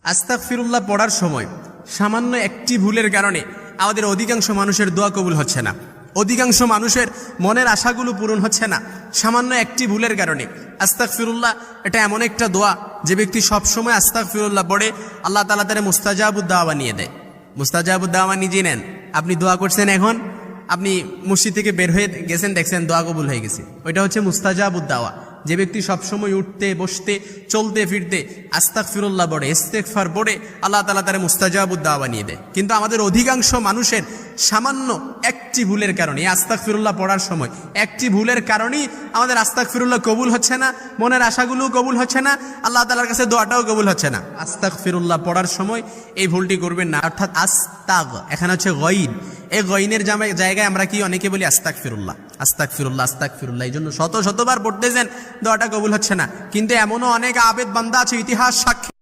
আস্তাগফিরুল্লাহ পড়ার সময় সামান্য একটি ভুলের কারণে আমাদের অধিকাংশ মানুষের দোয়া কবুল হচ্ছে না, অধিকাংশ মানুষের মনের আশাগুলো পূরণ হচ্ছে না সামান্য একটি ভুলের কারণে। আস্তাগফিরুল্লাহ এটা এমন একটা দোয়া যে ব্যক্তি সবসময় আস্তাগফিরুল্লাহ পড়ে আল্লাহ তাআলা তার মুস্তাজাবুদ দাওয়া বানিয়ে দেয়। মুস্তাজাবুদ দাওয়া নিজে নেন। আপনি দোয়া করছেন, এখন আপনি মসজিদ থেকে বের হয়ে গেছেন, দেখছেন দোয়া কবুল হয়ে গেছে, ওইটা হচ্ছে মুস্তাজাবুদ দাওয়া। যে ব্যক্তি সবসময় উঠতে বসতে চলতে ফিরতে আস্তাগফিরুল্লাহ পড়ে, ইস্তেগফার পড়ে আল্লাহ তাআলা তার মুস্তাজাবুদ দাওয়া বানিয়ে দেয়। কিন্তু আমাদের অধিকাংশ মানুষের সামান্য একটি ভুলের কারণে আস্তাগফিরুল্লাহ পড়ার সময় একটি ভুলের কারণেই আমাদের আস্তাগফিরুল্লাহ কবুল হচ্ছে না, মনের আশাগুলোও কবুল হচ্ছে না, আল্লাহ তাআলার কাছে দোয়াটাও কবুল হচ্ছে না। আস্তাগফিরুল্লাহ পড়ার সময় এই ভুলটি করবেন না। অর্থাৎ আস্তাগ এখানে হচ্ছে গইন, এই গইনের জায়গায় আমরা কি অনেকে বলি আস্তাগফিরুল্লাহ আস্তাগফিরুল্লাহ আস্তাগফিরুল্লাহ, এই জন্য শত শতবার পড়তেছেন দোয়াটা কবুল হচ্ছে না। কিন্তু এমনও অনেক আবেদ বান্দা আছে, ইতিহাস সাক্ষী